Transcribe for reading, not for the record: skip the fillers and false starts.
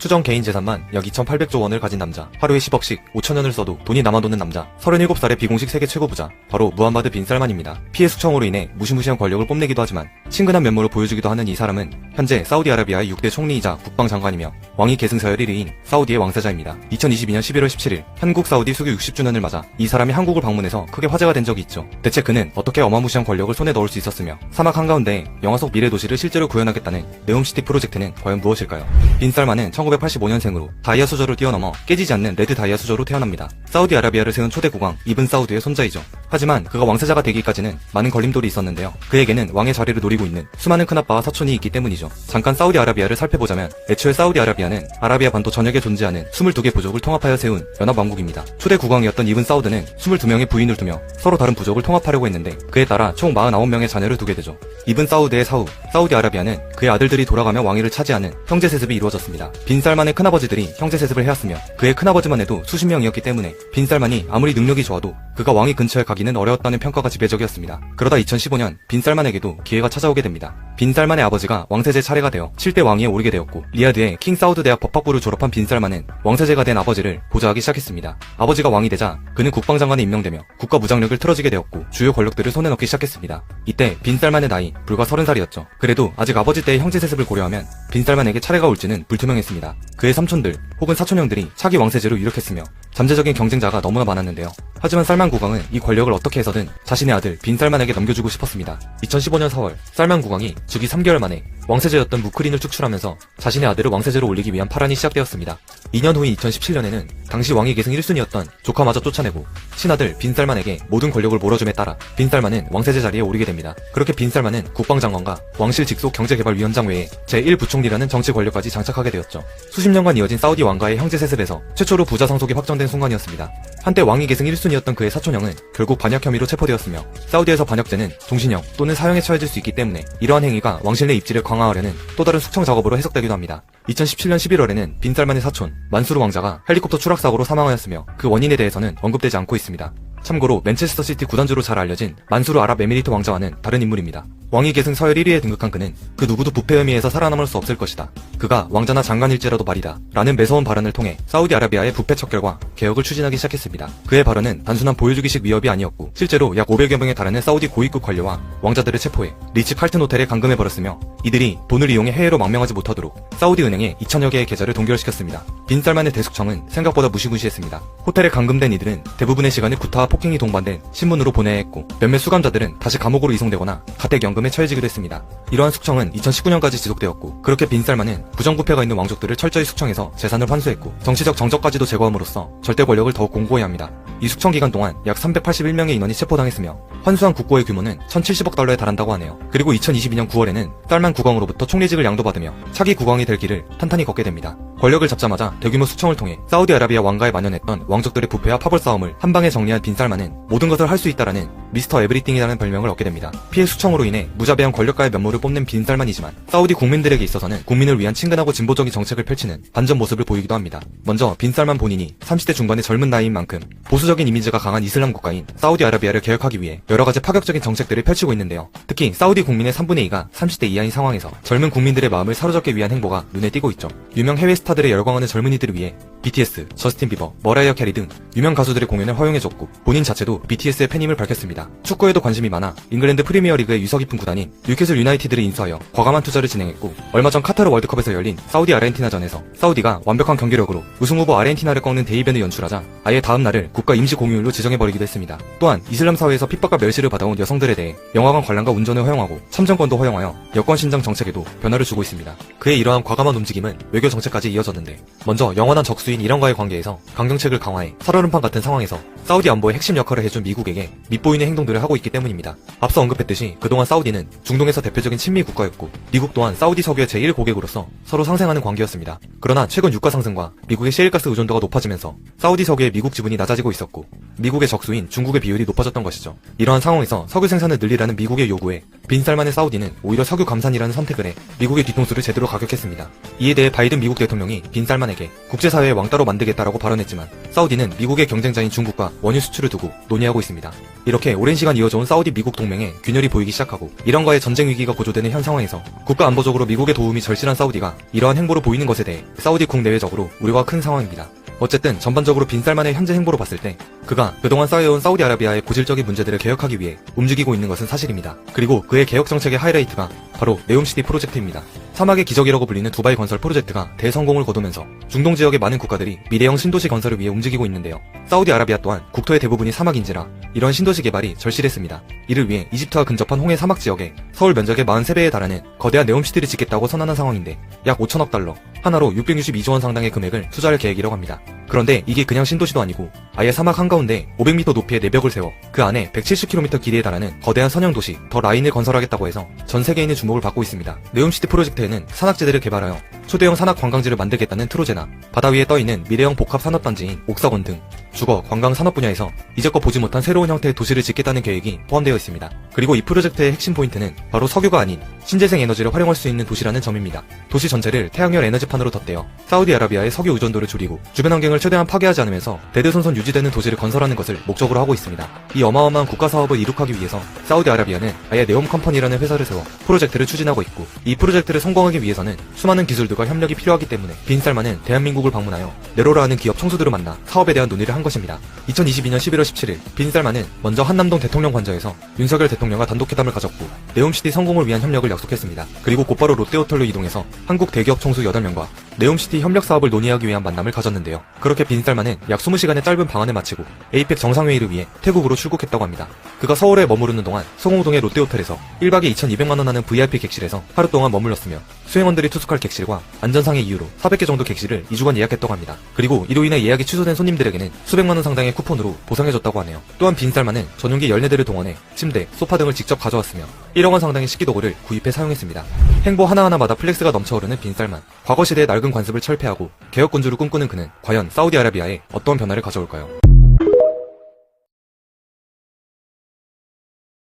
추정 개인 재산만 약 2,800조 원을 가진 남자, 하루에 10억씩 5천년을 써도 돈이 남아도는 남자, 37살의 비공식 세계 최고 부자, 바로 무함마드 빈 살만입니다. 피해 숙청으로 인해 무시무시한 권력을 뽐내기도 하지만 친근한 면모를 보여주기도 하는 이 사람은 현재 사우디아라비아의 6대 총리이자 국방장관이며 왕위 계승 서열 1위인 사우디의 왕세자입니다. 2022년 11월 17일 한국 사우디 수교 60주년을 맞아 이 사람이 한국을 방문해서 크게 화제가 된 적이 있죠. 대체 그는 어떻게 어마무시한 권력을 손에 넣을 수 있었으며 사막 한가운데 영화 속 미래 도시를 실제로 구현하겠다는 네옴시티 프로젝트는 과연 무엇일까요? 빈 살만은 1985년생으로 다이아 수저를 뛰어넘어 깨지지 않는 레드 다이아 수저로 태어납니다. 사우디아라비아를 세운 초대 국왕 이븐 사우드의 손자이죠. 하지만 그가 왕세자가 되기까지는 많은 걸림돌이 있었는데요. 그에게는 왕의 자리를 노리고 있는 수많은 큰아빠와 사촌이 있기 때문이죠. 잠깐 사우디아라비아를 살펴보자면 애초에 사우디아라비아는 아라비아 반도 전역에 존재하는 22개 부족을 통합하여 세운 연합왕국입니다. 초대 국왕이었던 이븐 사우드는 22명의 부인을 두며 서로 다른 부족을 통합하려고 했는데 그에 따라 총 49명의 자녀를 두게 되죠. 이븐 사우드의 사후, 사우디아라비아는 그의 아들들이 돌아가며 왕위를 차지하는 형제 세습이 이루어졌습니다. 빈 살만의 큰아버지들이 형제 세습을 해왔으며 그의 큰아버지만 해도 수십 명이었기 때문에 빈 살만이 아무리 능력이 좋아도 그가 왕위 근처에 가기는 어려웠다는 평가가 지배적이었습니다. 그러다 2015년 빈 살만에게도 기회가 찾아오게 됩니다. 빈 살만의 아버지가 왕세제 차례가 되어 7대 왕위에 오르게 되었고 리야드의 킹 사우드 대학 법학부를 졸업한 빈 살만은 왕세제가 된 아버지를 보좌하기 시작했습니다. 아버지가 왕이 되자 그는 국방장관에 임명되며 국가 무장력을 틀어지게 되었고 주요 권력들을 손에 넣기 시작했습니다. 이때 빈 살만의 나이 불과 30살이었죠. 그래도 아직 아버지 때의 형제 세습을 고려하면 빈 살만에게 차례가 올지는 불투명했습니다. 그의 삼촌들 혹은 사촌형들이 차기 왕세제로 유력했으며 잠재적인 경쟁자가 너무나 많았는데요. 하지만 살만 국왕은 이 권력을 어떻게 해서든 자신의 아들 빈 살만에게 넘겨주고 싶었습니다. 2015년 4월 살만 국왕이 주기 3개월 만에 왕세제였던 무크린을 축출하면서 자신의 아들을 왕세제로 올리기 위한 파란이 시작되었습니다. 2년 후인 2017년에는 당시 왕위 계승 1순위였던 조카마저 쫓아내고 친아들 빈 살만에게 모든 권력을 몰아줌에 따라 빈 살만은 왕세제 자리에 오르게 됩니다. 그렇게 빈 살만은 국방장관과 왕실 직속 경제개발위원장 외에 제1부총리라는 정치 권력까지 장착하게 되었죠. 수십 년간 이어진 사우디 왕가의 형제 세습에서 최초로 부자 상속이 확정된 순간이었습니다. 한때 왕위 계승 1순위였던 그의 사촌형은 결국 반역 혐의로 체포되었으며 사우디에서 반역죄는 종신형 또는 사형에 처해질 수 있기 때문에 이러한 행위가 왕실 내 입지를 강화하려는 또 다른 숙청 작업으로 해석되기도 합니다. 2017년 11월에는 빈 살만의 사촌 만수르 왕자가 헬리콥터 추락사고로 사망하였으며 그 원인에 대해서는 언급되지 않고 있습니다. 참고로 맨체스터 시티 구단주로 잘 알려진 만수르 아랍에미리트 왕자와는 다른 인물입니다. 왕위 계승 서열 1위에 등극한 그는 그 누구도 부패 혐의에서 살아남을 수 없을 것이다. 그가 왕자나 장관일지라도 말이다. 라는 매서운 발언을 통해 사우디아라비아의 부패 척결과 개혁을 추진하기 시작했습니다. 그의 발언은 단순한 보여주기식 위협이 아니었고 실제로 약 500여 명에 달하는 사우디 고위급 관료와 왕자들을 체포해 리츠 칼튼 호텔에 감금해버렸으며 이들이 돈을 이용해 해외로 망명하지 못하도록 사우디 은행에 2천여 개의 계좌를 동결시켰습니다. 빈 살만의 대숙청은 생각보다 무시무시했습니다. 호텔에 감금된 이들은 대부분의 시간을 구타와 폭행이 동반된 신문으로 보내야 했고 몇몇 수감자들은 다시 감옥으로 이송되거나 가택연금에 처해지기도 했습니다. 이러한 숙청은 2019년까지 지속되었고 그렇게 빈 살만은 부정부패가 있는 왕족들을 철저히 숙청해서 재산을 환수했고 정치적 정적까지도 제거함으로써 절대 권력을 더욱 공고히 합니다. 이 숙청 기간 동안 약 381명의 인원이 체포당했으며 환수한 국고의 규모는 1,070억 달러에 달한다고 하네요. 그리고 2022년 9월에는 살만 국왕으로부터 총리직을 양도받으며 차기 국왕이 될 길을 탄탄히 걷게 됩니다. 권력을 잡자마자 대규모 숙청을 통해 사우디아라비아 왕가에 만연했던 왕족들의 부패와 파벌 싸움을 한방에 정리한 빈 살만은 모든 것을 할 수 있다라는 미스터 에브리띵이라는 별명을 얻게 됩니다. 피해 숙청으로 인해 무자비한 권력가의 면모를 뽐낸 빈 살만이지만 사우디 국민들에게 있어서는 국민을 위한 친근하고 진보적인 정책을 펼치는 반전 모습을 보이기도 합니다. 먼저 빈 살만 본인이 30대 중반의 젊은 나이인 만큼 보수적인 이미지가 강한 이슬람 국가인 사우디아라비아를 개혁하기 위해 여러가지 파격적인 정책들을 펼치고 있는데요. 특히 사우디 국민의 3분의 2가 30대 이하인 상황에서 젊은 국민들의 마음을 사로잡기 위한 행보가 눈에 띄고 있죠. 유명 해외 스타들의 열광하는 젊은이들을 위해 BTS, 저스틴 비버, 머라이어 캐리 등 유명 가수들의 공연을 허용해줬고 본인 자체도 BTS의 팬임을 밝혔습니다. 축구에도 관심이 많아 잉글랜드 프리미어리그의 유서 깊은 구단인 뉴캐슬 유나이티드를 인수하여 과감한 투자를 진행했고 얼마 전 카타르 월드컵에서 열린 사우디 아르헨티나전에서 사우디가 완벽한 경기력으로 우승 후보 아르헨티나를 꺾는 데이벤을 연출하자 아예 다음 날을 국가 임시 공휴일로 지정해버리기도 했습니다. 또한 이슬람 사회에서 핍박과 멸시를 받아온 여성들에 대해 영화관 관람과 운전을 허용하고 참정권도 허용하여 여권 신청 정책에도 변화를 주고 있습니다. 그의 이러한 과감한 움직임은 외교 정책까지 이어졌는데 먼저 영원한 적수인 이란과의 관계에서 강경책을 강화해 살얼음판 같은 상황에서 사우디 안보의 핵심 역할을 해준 미국에게 밑보이는 행동들을 하고 있기 때문입니다. 앞서 언급했듯이 그동안 사우디는 중동에서 대표적인 친미 국가였고 미국 또한 사우디 석유의 제1고객으로서 서로 상생하는 관계였습니다. 그러나 최근 유가 상승과 미국의 셰일가스 의존도가 높아지면서 사우디 석유의 미국 지분이 낮아지고 있었고 미국의 적수인 중국의 비율이 높아졌던 것이죠. 이러한 상황에서 석유 생산을 늘리라는 미국의 요구에 빈 살만의 사우디는 오히려 석유 감산이라는 선택을 해 미국의 뒤통수를 제대로 가격했습니다. 이에 대해 바이든 미국 대통령이 빈 살만에게 국제사회의 왕따로 만들겠다라고 발언했지만 사우디는 미국의 경쟁자인 중국과 원유 수출을 두고 논의하고 있습니다. 이렇게 오랜 시간 이어져온 사우디 미국 동맹에 균열이 보이기 시작하고 이란과의 전쟁 위기가 고조되는 현 상황에서 국가 안보적으로 미국의 도움이 절실한 사우디가 이러한 행보를 보이는 것에 대해 사우디 국내외적으로 우려가 큰 상황입니다. 어쨌든 전반적으로 빈살만의 현재 행보로 봤을 때 그가 그동안 쌓여온 사우디아라비아의 고질적인 문제들을 개혁하기 위해 움직이고 있는 것은 사실입니다. 그리고 그의 개혁 정책의 하이라이트가 바로 네옴시티 프로젝트입니다. 사막의 기적이라고 불리는 두바이 건설 프로젝트가 대성공을 거두면서 중동 지역의 많은 국가들이 미래형 신도시 건설을 위해 움직이고 있는데요. 사우디아라비아 또한 국토의 대부분이 사막인지라 이런 신도시 개발이 절실했습니다. 이를 위해 이집트와 근접한 홍해 사막 지역에 서울 면적의 43배에 달하는 거대한 네옴시티를 짓겠다고 선언한 상황인데 약 5천억 달러, 하나로 662조 원 상당의 금액을 투자할 계획이라고 합니다. 그런데 이게 그냥 신도시도 아니고 아예 사막 한가운데 500m 높이의 내벽을 세워 그 안에 170km 길이에 달하는 거대한 선형도시 더 라인을 건설하겠다고 해서 전 세계인의 주목을 받고 있습니다. 네옴시티 프로젝트에는 산악지대를 개발하여 초대형 산악 관광지를 만들겠다는 트로제나, 바다 위에 떠있는 미래형 복합 산업단지인 옥사건 등 주거, 관광 산업 분야에서 이제껏 보지 못한 새로운 형태의 도시를 짓겠다는 계획이 포함되어 있습니다. 그리고 이 프로젝트의 핵심 포인트는 바로 석유가 아닌 신재생 에너지를 활용할 수 있는 도시라는 점입니다. 도시 전체를 태양열 에너지판으로 덧대어 사우디아라비아의 석유 의존도를 줄이고 주변 환경을 최대한 파괴하지 않으면서 대대손손 유지되는 도시를 건설하는 것을 목적으로 하고 있습니다. 이 어마어마한 국가 사업을 이룩하기 위해서 사우디아라비아는 아예 네옴 컴퍼니라는 회사를 세워 프로젝트를 추진하고 있고 이 프로젝트를 성공하기 위해서는 수많은 기술들과 협력이 필요하기 때문에 빈살만은 대한민국을 방문하여 네로라는 기업 총수들을 만나 사업에 대한 논의를 한 것입니다. 2022년 11월 17일 빈살만은 먼저 한남동 대통령 관저에서 윤석열 대통령과 단독회담을 가졌고 네옴시티 성공을 위한 협력을 약속했습니다. 그리고 곧바로 롯데호텔로 이동해서 한국 대기업 총수 8명과 네옴시티 협력 사업을 논의하기 위한 만남을 가졌는데요. 그렇게 빈살만은 약 20시간의 짧은 방한을 마치고 에이펙 정상회의를 위해 태국으로 출국했다고 합니다. 그가 서울에 머무르는 동안 송호동의 롯데호텔에서 1박에 2,200만원 하는 VIP 객실에서 하루 동안 머물렀으며 수행원들이 투숙할 객실과 안전상의 이유로 400개 정도 객실을 2주간 예약했다고 합니다. 그리고 이로 인해 예약이 취소된 손님들에게는 수백만원 상당의 쿠폰으로 보상해줬다고 하네요. 또한 빈살만은 전용기 14대를 동원해 침대, 소파 등을 직접 가져왔으며 1억원 상당의 식기도구를 구입해 사용했습니다. 행보 하나하나마다 플렉스가 넘쳐오르는 빈살만. 과거 시대의 낡은 관습을 철폐하고 개혁군주를 꿈꾸는 그는 과연 사우디아라비아에 어떤 변화를 가져올까요?